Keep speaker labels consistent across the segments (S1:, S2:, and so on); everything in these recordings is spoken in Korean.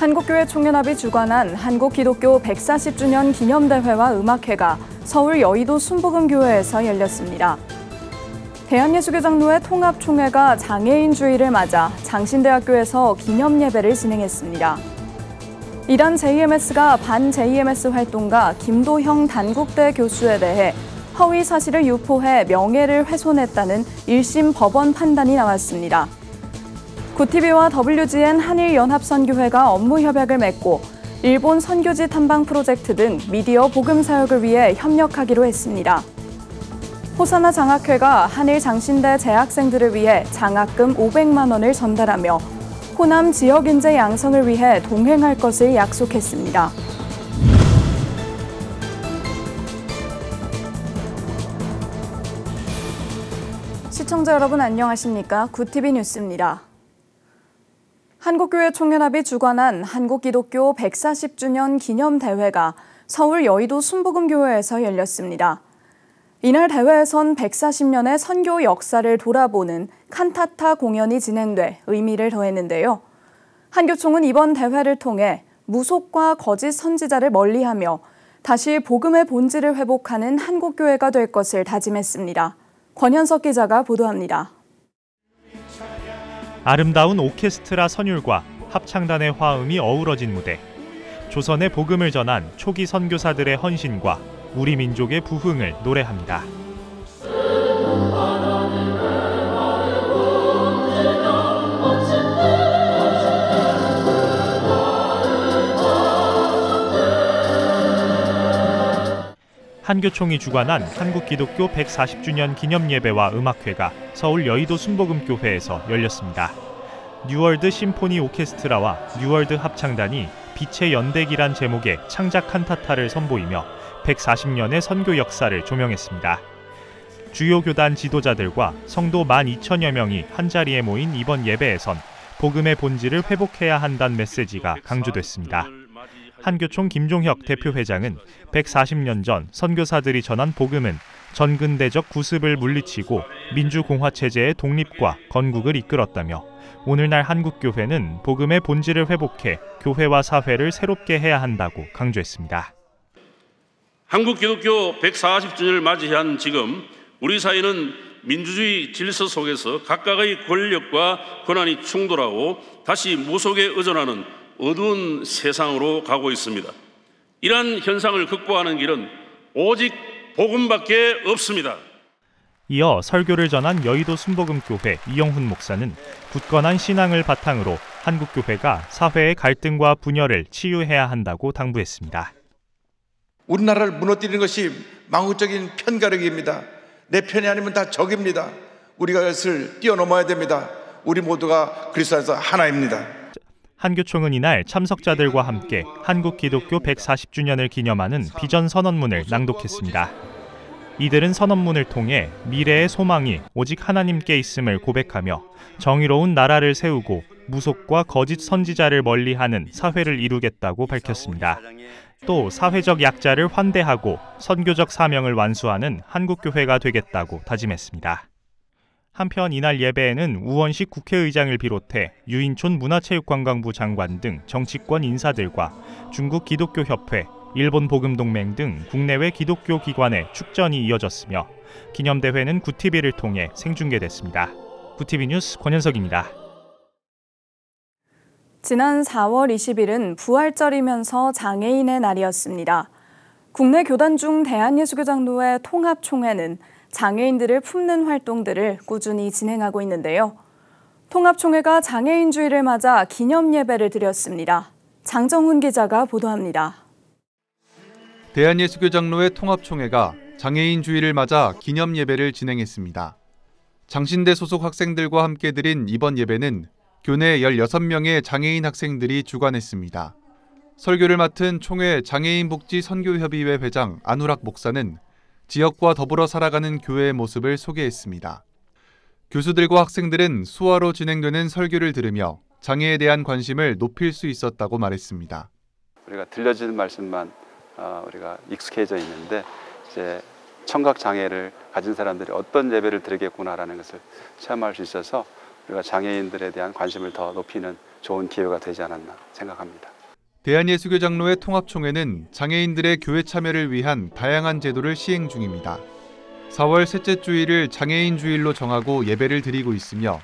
S1: 한국교회 총연합이 주관한 한국기독교 140주년 기념대회와 음악회가 서울 여의도 순복음교회에서 열렸습니다. 대한예수교장로회 통합총회가 장애인주의를 맞아 장신대학교에서 기념예배를 진행했습니다. 이란 JMS가 반-JMS 활동가 김도형 단국대 교수에 대해 허위 사실을 유포해 명예를 훼손했다는 1심 법원 판단이 나왔습니다. 구티비와 WGN 한일연합선교회가 업무 협약을 맺고 일본 선교지 탐방 프로젝트 등 미디어 복음 사역을 위해 협력하기로 했습니다. 호사나 장학회가 한일 장신대 재학생들을 위해 장학금 500만 원을 전달하며 호남 지역 인재 양성을 위해 동행할 것을 약속했습니다. 시청자 여러분 안녕하십니까? 구티비 뉴스입니다. 한국교회 총연합이 주관한 한국기독교 140주년 기념대회가 서울 여의도 순복음교회에서 열렸습니다. 이날 대회에선 140년의 선교 역사를 돌아보는 칸타타 공연이 진행돼 의미를 더했는데요. 한교총은 이번 대회를 통해 무속과 거짓 선지자를 멀리하며 다시 복음의 본질을 회복하는 한국교회가 될 것을 다짐했습니다. 권현석 기자가 보도합니다.
S2: 아름다운 오케스트라 선율과 합창단의 화음이 어우러진 무대, 조선의 복음을 전한 초기 선교사들의 헌신과 우리 민족의 부흥을 노래합니다. 한교총이 주관한 한국기독교 140주년 기념예배와 음악회가 서울 여의도 순복음교회에서 열렸습니다. 뉴월드 심포니 오케스트라와 뉴월드 합창단이 빛의 연대기란 제목의 창작 칸타타를 선보이며 140년의 선교 역사를 조명했습니다. 주요 교단 지도자들과 성도 12,000여 명이 한자리에 모인 이번 예배에선 복음의 본질을 회복해야 한다는 메시지가 강조됐습니다. 한교총 김종혁 대표회장은 140년 전 선교사들이 전한 복음은 전근대적 구습을 물리치고 민주공화체제의 독립과 건국을 이끌었다며 오늘날 한국교회는 복음의 본질을 회복해 교회와 사회를 새롭게 해야 한다고 강조했습니다.
S3: 한국기독교 140주년을 맞이한 지금 우리 사회는 민주주의 질서 속에서 각각의 권력과 권한이 충돌하고 다시 무속에 의존하는 어두운 세상으로 가고 있습니다. 이러한 현상을 극복하는 길은 오직 복음밖에 없습니다.
S2: 이어 설교를 전한 여의도 순복음교회 이영훈 목사는 굳건한 신앙을 바탕으로 한국교회가 사회의 갈등과 분열을 치유해야 한다고 당부했습니다.
S4: 우리나라를 무너뜨리는 것이 망국적인 편가르기입니다. 내 편이 아니면 다 적입니다. 우리가 그것을 뛰어넘어야 됩니다. 우리 모두가 그리스도 안에서 하나입니다.
S2: 한교총은 이날 참석자들과 함께 한국 기독교 140주년을 기념하는 비전 선언문을 낭독했습니다. 이들은 선언문을 통해 미래의 소망이 오직 하나님께 있음을 고백하며 정의로운 나라를 세우고 무속과 거짓 선지자를 멀리하는 사회를 이루겠다고 밝혔습니다. 또 사회적 약자를 환대하고 선교적 사명을 완수하는 한국교회가 되겠다고 다짐했습니다. 한편 이날 예배에는 우원식 국회의장을 비롯해 유인촌 문화체육관광부 장관 등 정치권 인사들과 중국 기독교협회, 일본 복음동맹 등 국내외 기독교 기관의 축전이 이어졌으며 기념대회는 구티비를 통해 생중계됐습니다. 구티비 뉴스 권현석입니다.
S1: 지난 4월 20일은 부활절이면서 장애인의 날이었습니다. 국내 교단 중 대한예수교장로회 통합총회는 장애인들을 품는 활동들을 꾸준히 진행하고 있는데요. 통합총회가 장애인주의를 맞아 기념예배를 드렸습니다. 장정훈 기자가 보도합니다.
S5: 대한예수교장로회 통합총회가 장애인주의를 맞아 기념예배를 진행했습니다. 장신대 소속 학생들과 함께 드린 이번 예배는 교내 16명의 장애인 학생들이 주관했습니다. 설교를 맡은 총회 장애인복지선교협의회 회장 안우락 목사는 지역과 더불어 살아가는 교회의 모습을 소개했습니다. 교수들과 학생들은 수화로 진행되는 설교를 들으며 장애에 대한 관심을 높일 수 있었다고 말했습니다.
S6: 우리가 들려지는 말씀만 우리가 익숙해져 있는데 이제 청각 장애를 가진 사람들이 어떤 예배를 드리겠구나라는 것을 체험할 수 있어서 우리가 장애인들에 대한 관심을 더 높이는 좋은 기회가 되지 않았나 생각합니다.
S5: 대한예수교 장로회 통합총회는 장애인들의 교회 참여를 위한 다양한 제도를 시행 중입니다. 4월 셋째 주일을 장애인 주일로 정하고 예배를 드리고 있으며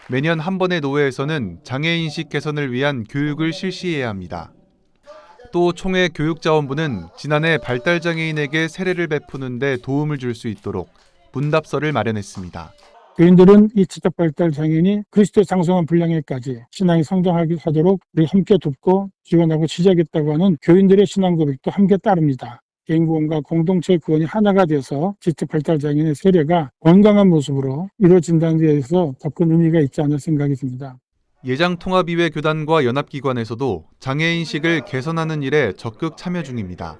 S5: 매년 한 번의 노회에서는 장애인식 개선을 위한 교육을 실시해야 합니다. 또 총회 교육자원부는 지난해 발달장애인에게 세례를 베푸는 데 도움을 줄 수 있도록 문답서를 마련했습니다.
S7: 교인들은 이 지적 발달 장애인이 그리스도의 장성한 분량에까지 신앙이 성장하도록 우리 함께 돕고 지원하고 지지하겠다고 하는 교인들의 신앙 고백도 함께 따릅니다. 개인 구원과 공동체 구원이 하나가 되어서 지적 발달 장애인의 세례가 건강한 모습으로 이루어진다는 데에서 더 큰 의미가 있지 않을 생각이 듭니다.
S5: 예장통합이회 교단과 연합기관에서도 장애인식을 개선하는 일에 적극 참여 중입니다.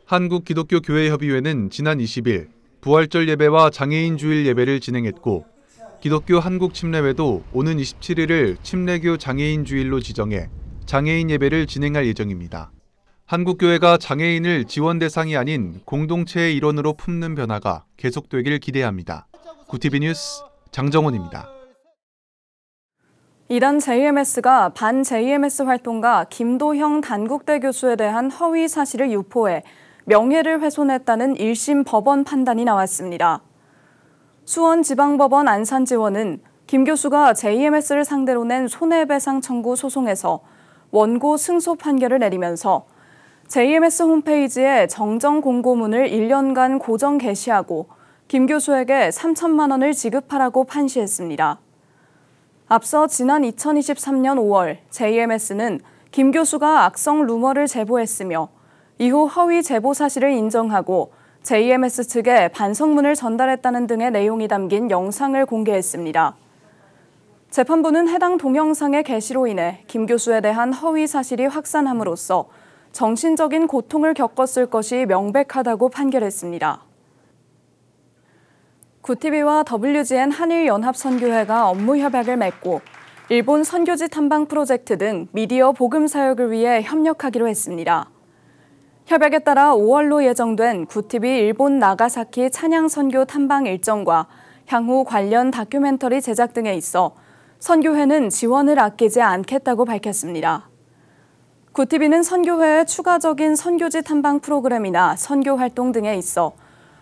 S5: 한국기독교교회협의회는 지난 20일 부활절 예배와 장애인 주일 예배를 진행했고 기독교 한국침례회도 오는 27일을 침례교 장애인 주일로 지정해 장애인 예배를 진행할 예정입니다. 한국교회가 장애인을 지원 대상이 아닌 공동체의 일원으로 품는 변화가 계속되길 기대합니다. 구티비 뉴스 장정훈입니다.
S1: 이단 JMS가 반 JMS 활동가 김도형 단국대 교수에 대한 허위 사실을 유포해 명예를 훼손했다는 1심 법원 판단이 나왔습니다. 수원지방법원 안산지원은 김 교수가 JMS를 상대로 낸 손해배상 청구 소송에서 원고 승소 판결을 내리면서 JMS 홈페이지에 정정 공고문을 1년간 고정 게시하고 김 교수에게 3천만 원을 지급하라고 판시했습니다. 앞서 지난 2023년 5월 JMS는 김 교수가 악성 루머를 제보했으며 이후 허위 제보 사실을 인정하고 JMS 측에 반성문을 전달했다는 등의 내용이 담긴 영상을 공개했습니다. 재판부는 해당 동영상의 게시로 인해 김 교수에 대한 허위 사실이 확산함으로써 정신적인 고통을 겪었을 것이 명백하다고 판결했습니다. 구티비와 WGN 한일연합선교회가 업무 협약을 맺고 일본 선교지 탐방 프로젝트 등 미디어 복음 사역을 위해 협력하기로 했습니다. 협약에 따라 5월로 예정된 구티비 일본 나가사키 찬양 선교 탐방 일정과 향후 관련 다큐멘터리 제작 등에 있어 선교회는 지원을 아끼지 않겠다고 밝혔습니다. 구티비는 선교회의 추가적인 선교지 탐방 프로그램이나 선교 활동 등에 있어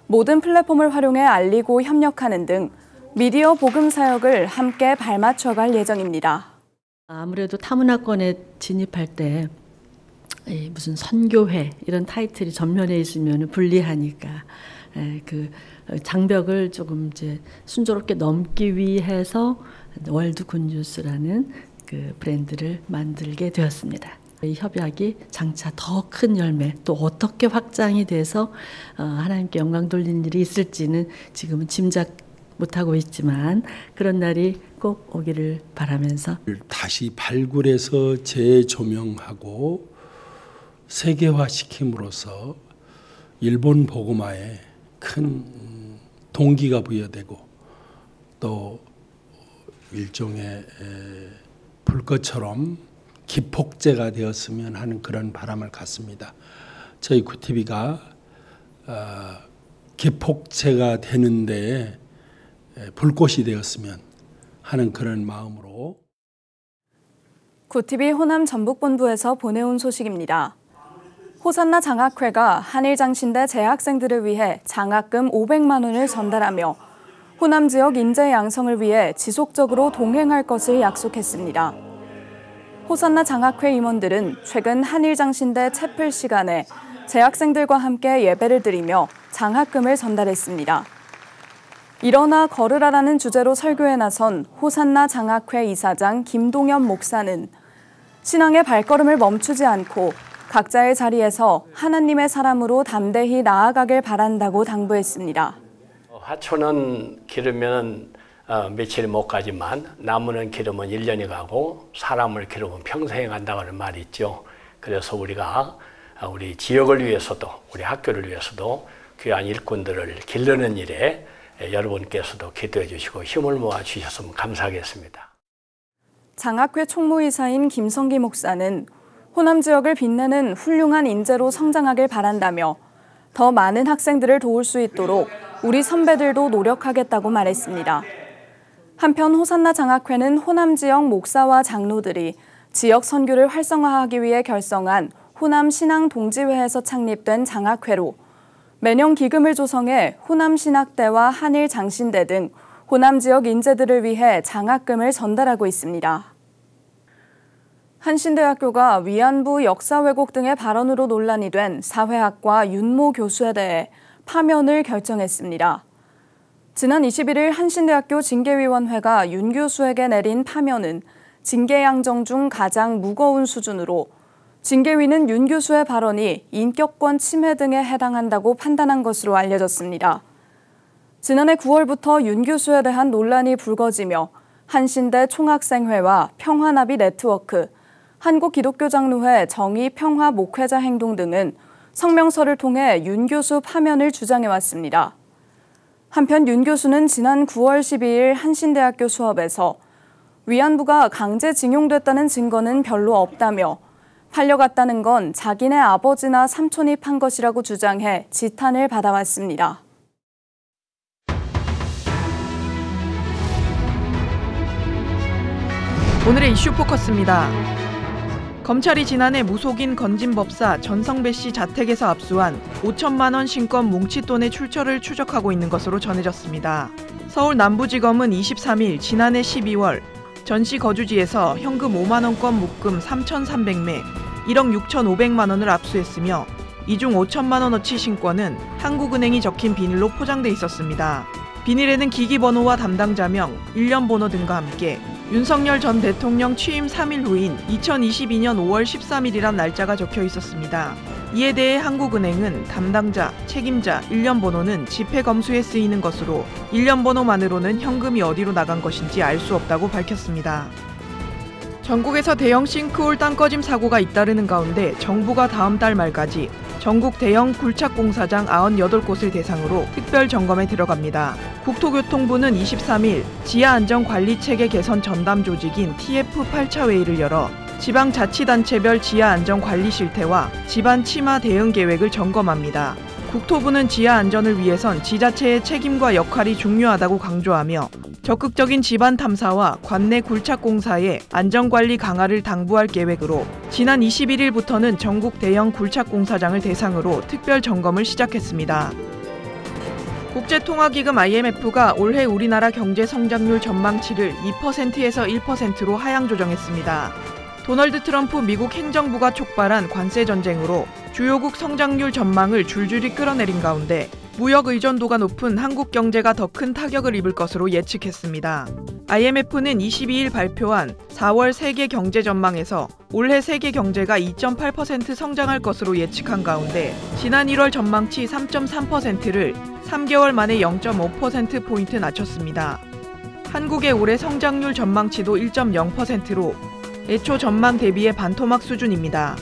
S1: 모든 플랫폼을 활용해 알리고 협력하는 등 미디어 복음 사역을 함께 발맞춰갈 예정입니다.
S8: 아무래도 타문화권에 진입할 때 무슨 선교회 이런 타이틀이 전면에 있으면 불리하니까 그 장벽을 조금 이제 순조롭게 넘기 위해서 월드 굿뉴스라는 그 브랜드를 만들게 되었습니다. 이 협약이 장차 더 큰 열매, 또 어떻게 확장이 돼서 하나님께 영광 돌리는 일이 있을지는 지금은 짐작 못하고 있지만 그런 날이 꼭 오기를 바라면서
S9: 다시 발굴해서 재조명하고 세계화시킴으로써 일본 복음화에 큰 동기가 부여되고 또 일종의 불꽃처럼 기폭제가 되었으면 하는 그런 바람을 갖습니다. 저희 구티비가 기폭제가 되는데 불꽃이 되었으면 하는 그런 마음으로
S1: 구티비 호남 전북본부에서 보내온 소식입니다. 호산나 장학회가 한일장신대 재학생들을 위해 장학금 500만 원을 전달하며 호남 지역 인재 양성을 위해 지속적으로 동행할 것을 약속했습니다. 호산나 장학회 임원들은 최근 한일장신대 채플 시간에 재학생들과 함께 예배를 드리며 장학금을 전달했습니다. 일어나 걸으라라는 주제로 설교에 나선 호산나 장학회 이사장 김동현 목사는 신앙의 발걸음을 멈추지 않고 각자의 자리에서 하나님의 사람으로 담대히 나아가길 바란다고 당부했습니다.
S10: 화초는 기르면 며칠 못 가지만 나무는 기르면 1년이 가고 사람을 기르면 평생이 간다는 말이 있죠. 그래서 우리가 우리 지역을 위해서도 우리 학교를 위해서도 귀한 일꾼들을 기르는 일에 여러분께서도 기도해 주시고 힘을 모아 주셨으면 감사하겠습니다.
S1: 장학회 총무이사인 김성기 목사는 호남 지역을 빛내는 훌륭한 인재로 성장하길 바란다며 더 많은 학생들을 도울 수 있도록 우리 선배들도 노력하겠다고 말했습니다. 한편 호산나 장학회는 호남 지역 목사와 장로들이 지역 선교를 활성화하기 위해 결성한 호남 신앙동지회에서 창립된 장학회로 매년 기금을 조성해 호남신학대와 한일장신대 등 호남 지역 인재들을 위해 장학금을 전달하고 있습니다. 한신대학교가 위안부 역사 왜곡 등의 발언으로 논란이 된 사회학과 윤모 교수에 대해 파면을 결정했습니다. 지난 21일 한신대학교 징계위원회가 윤 교수에게 내린 파면은 징계 양정 중 가장 무거운 수준으로 징계위는 윤 교수의 발언이 인격권 침해 등에 해당한다고 판단한 것으로 알려졌습니다. 지난해 9월부터 윤 교수에 대한 논란이 불거지며 한신대 총학생회와 평화나비 네트워크, 한국기독교장로회 정의평화 목회자 행동 등은 성명서를 통해 윤 교수 파면을 주장해왔습니다. 한편 윤 교수는 지난 9월 12일 한신대학교 수업에서 위안부가 강제징용됐다는 증거는 별로 없다며 팔려갔다는 건 자기네 아버지나 삼촌이 판 것이라고 주장해 지탄을 받아왔습니다.
S11: 오늘의 이슈 포커스입니다. 검찰이 지난해 무속인 건진법사 전성배 씨 자택에서 압수한 5천만 원 신권 뭉칫돈의 출처를 추적하고 있는 것으로 전해졌습니다. 서울 남부지검은 23일 지난해 12월 전 씨 거주지에서 현금 5만 원권 묶음 3,300매, 1억 6,500만 원을 압수했으며 이 중 5천만 원어치 신권은 한국은행이 적힌 비닐로 포장돼 있었습니다. 비닐에는 기기번호와 담당자명, 일련번호 등과 함께 윤석열 전 대통령 취임 3일 후인 2022년 5월 13일이란 날짜가 적혀 있었습니다. 이에 대해 한국은행은 담당자, 책임자, 일련번호는 지폐 검수에 쓰이는 것으로 일련번호만으로는 현금이 어디로 나간 것인지 알 수 없다고 밝혔습니다. 전국에서 대형 싱크홀 땅꺼짐 사고가 잇따르는 가운데 정부가 다음 달 말까지 전국 대형 굴착공사장 98곳을 대상으로 특별 점검에 들어갑니다. 국토교통부는 23일 지하안전관리체계 개선 전담 조직인 TF 8차 회의를 열어 지방자치단체별 지하안전관리 실태와 집안 침하 대응 계획을 점검합니다. 국토부는 지하안전을 위해선 지자체의 책임과 역할이 중요하다고 강조하며 적극적인 집안 탐사와 관내 굴착공사의 안전관리 강화를 당부할 계획으로 지난 21일부터는 전국 대형 굴착공사장을 대상으로 특별 점검을 시작했습니다. 국제통화기금 IMF가 올해 우리나라 경제 성장률 전망치를 2%에서 1%로 하향 조정했습니다. 도널드 트럼프 미국 행정부가 촉발한 관세 전쟁으로 주요국 성장률 전망을 줄줄이 끌어내린 가운데 무역 의존도가 높은 한국 경제가 더 큰 타격을 입을 것으로 예측했습니다. IMF는 22일 발표한 4월 세계 경제 전망에서 올해 세계 경제가 2.8% 성장할 것으로 예측한 가운데 지난 1월 전망치 3.3%를 3개월 만에 0.5%포인트 낮췄습니다. 한국의 올해 성장률 전망치도 1.0%로 애초 전망 대비의 반토막 수준입니다.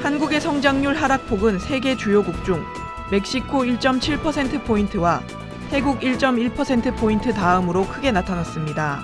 S11: 한국의 성장률 하락폭은 세계 주요국 중 멕시코 1.7%포인트와 태국 1.1%포인트 다음으로 크게 나타났습니다.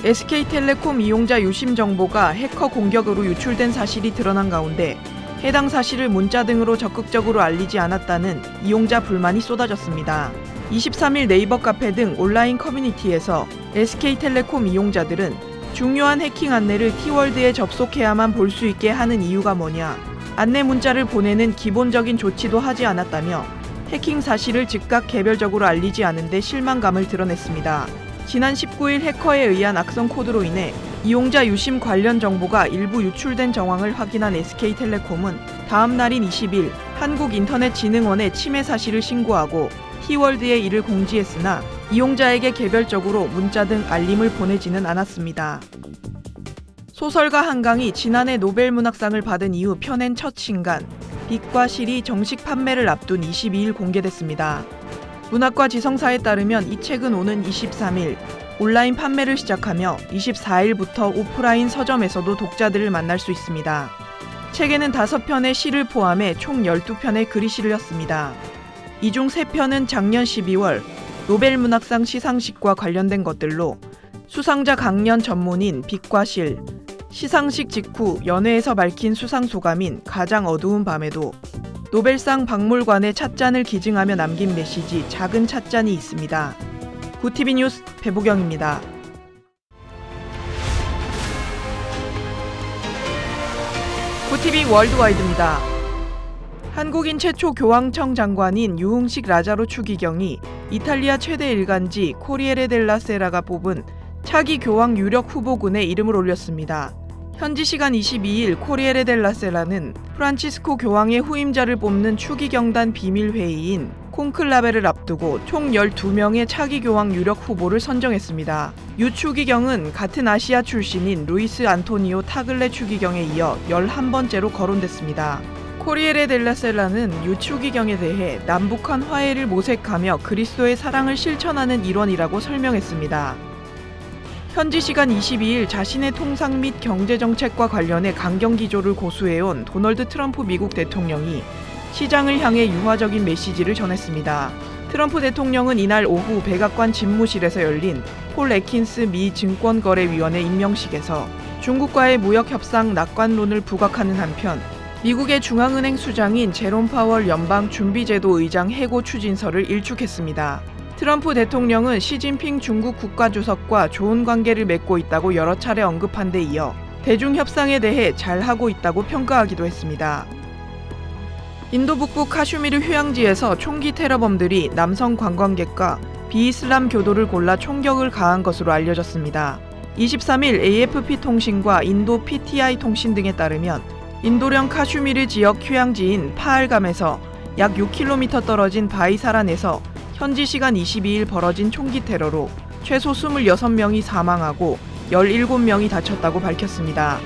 S11: SK텔레콤 이용자 유심 정보가 해커 공격으로 유출된 사실이 드러난 가운데 해당 사실을 문자 등으로 적극적으로 알리지 않았다는 이용자 불만이 쏟아졌습니다. 23일 네이버 카페 등 온라인 커뮤니티에서 SK텔레콤 이용자들은 중요한 해킹 안내를 키월드에 접속해야만 볼 수 있게 하는 이유가 뭐냐, 안내 문자를 보내는 기본적인 조치도 하지 않았다며 해킹 사실을 즉각 개별적으로 알리지 않은 데 실망감을 드러냈습니다. 지난 19일 해커에 의한 악성 코드로 인해 이용자 유심 관련 정보가 일부 유출된 정황을 확인한 SK텔레콤은 다음 날인 20일 한국인터넷진흥원에 침해 사실을 신고하고 키월드에 이를 공지했으나 이용자에게 개별적으로 문자 등 알림을 보내지는 않았습니다. 소설가 한강이 지난해 노벨문학상을 받은 이후 펴낸 첫 신간 빛과 실이 정식 판매를 앞둔 22일 공개됐습니다. 문학과 지성사에 따르면 이 책은 오는 23일 온라인 판매를 시작하며 24일부터 오프라인 서점에서도 독자들을 만날 수 있습니다. 책에는 5편의 시를 포함해 총 12편의 글이 실렸습니다. 이 중 3편은 작년 12월 노벨문학상 시상식과 관련된 것들로 수상자 강연 전문인 빛과 실, 시상식 직후 연회에서 밝힌 수상소감인 가장 어두운 밤에도, 노벨상 박물관의 찻잔을 기증하며 남긴 메시지 작은 찻잔이 있습니다. 구TV 뉴스 배보경입니다. 구TV 월드와이드입니다. 한국인 최초 교황청 장관인 유흥식 라자로 추기경이 이탈리아 최대 일간지 코리에레 델라 세라가 뽑은 차기 교황 유력 후보군에 이름을 올렸습니다. 현지 시간 22일 코리에레 델라 세라는 프란치스코 교황의 후임자를 뽑는 추기경단 비밀회의인 콘클라베를 앞두고 총 12명의 차기 교황 유력 후보를 선정했습니다. 유 추기경은 같은 아시아 출신인 루이스 안토니오 타글레 추기경에 이어 11번째로 거론됐습니다. 코리에레 델라 셀라는 유 추기경에 대해 남북한 화해를 모색하며 그리스도의 사랑을 실천하는 일원이라고 설명했습니다. 현지 시간 22일 자신의 통상 및 경제정책과 관련해 강경 기조를 고수해온 도널드 트럼프 미국 대통령이 시장을 향해 유화적인 메시지를 전했습니다. 트럼프 대통령은 이날 오후 백악관 집무실에서 열린 폴 애킨스 미 증권거래위원회 임명식에서 중국과의 무역협상 낙관론을 부각하는 한편 미국의 중앙은행 수장인 제롬 파월 연방준비제도 의장 해고 추진서를 일축했습니다. 트럼프 대통령은 시진핑 중국 국가주석과 좋은 관계를 맺고 있다고 여러 차례 언급한 데 이어 대중협상에 대해 잘하고 있다고 평가하기도 했습니다. 인도 북부 카슈미르 휴양지에서 총기 테러범들이 남성 관광객과 비이슬람 교도를 골라 총격을 가한 것으로 알려졌습니다. 23일 AFP 통신과 인도 PTI 통신 등에 따르면 인도령 카슈미르 지역 휴양지인 파알감에서 약 6km 떨어진 바이사란에서 현지 시간 22일 벌어진 총기 테러로 최소 26명이 사망하고 17명이 다쳤다고 밝혔습니다.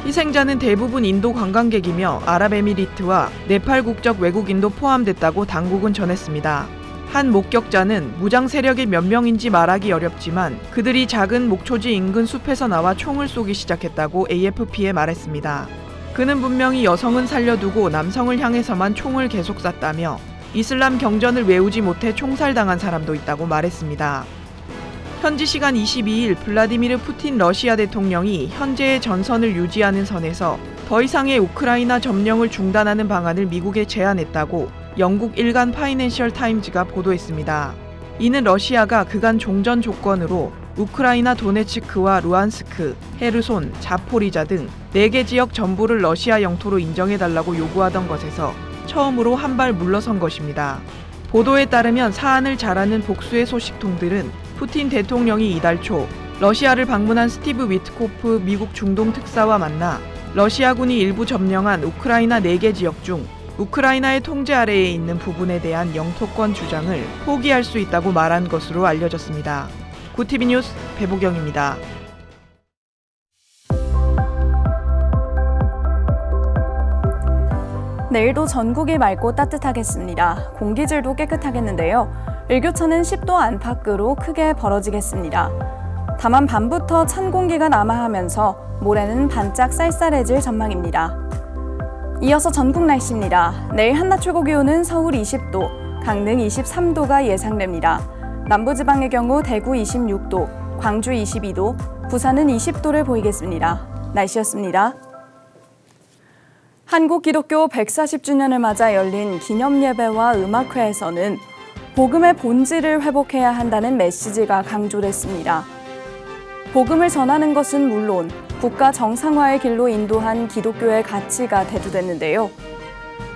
S11: 희생자는 대부분 인도 관광객이며 아랍에미리트와 네팔 국적 외국인도 포함됐다고 당국은 전했습니다. 한 목격자는 무장 세력의 몇 명인지 말하기 어렵지만 그들이 작은 목초지 인근 숲에서 나와 총을 쏘기 시작했다고 AFP에 말했습니다. 그는 분명히 여성은 살려두고 남성을 향해서만 총을 계속 쐈다며 이슬람 경전을 외우지 못해 총살당한 사람도 있다고 말했습니다. 현지 시간 22일 블라디미르 푸틴 러시아 대통령이 현재의 전선을 유지하는 선에서 더 이상의 우크라이나 점령을 중단하는 방안을 미국에 제안했다고 영국 일간 파이낸셜 타임즈가 보도했습니다. 이는 러시아가 그간 종전 조건으로 우크라이나 도네츠크와 루안스크, 헤르손, 자포리자 등 4개 지역 전부를 러시아 영토로 인정해달라고 요구하던 것에서 처음으로 한 발 물러선 것입니다. 보도에 따르면 사안을 잘 아는 복수의 소식통들은 푸틴 대통령이 이달 초 러시아를 방문한 스티브 위트코프 미국 중동 특사와 만나 러시아군이 일부 점령한 우크라이나 4개 지역 중 우크라이나의 통제 아래에 있는 부분에 대한 영토권 주장을 포기할 수 있다고 말한 것으로 알려졌습니다. 구TV 뉴스 배보경입니다.
S1: 내일도 전국이 맑고 따뜻하겠습니다. 공기질도 깨끗하겠는데요. 일교차는 10도 안팎으로 크게 벌어지겠습니다. 다만 밤부터 찬 공기가 남하하면서 모레는 반짝 쌀쌀해질 전망입니다. 이어서 전국 날씨입니다. 내일 한낮 최고 기온은 서울 20도, 강릉 23도가 예상됩니다. 남부지방의 경우 대구 26도, 광주 22도, 부산은 20도를 보이겠습니다. 날씨였습니다. 한국 기독교 140주년을 맞아 열린 기념예배와 음악회에서는 복음의 본질을 회복해야 한다는 메시지가 강조됐습니다. 복음을 전하는 것은 물론 국가 정상화의 길로 인도한 기독교의 가치가 대두됐는데요.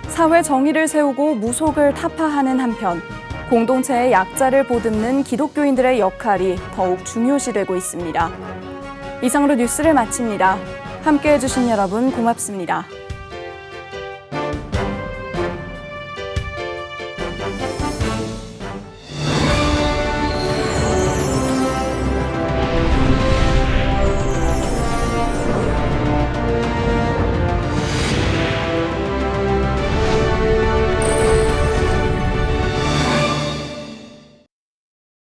S1: 사회 정의를 세우고 무속을 타파하는 한편 공동체의 약자를 보듬는 기독교인들의 역할이 더욱 중요시되고 있습니다. 이상으로 뉴스를 마칩니다. 함께해 주신 여러분 고맙습니다.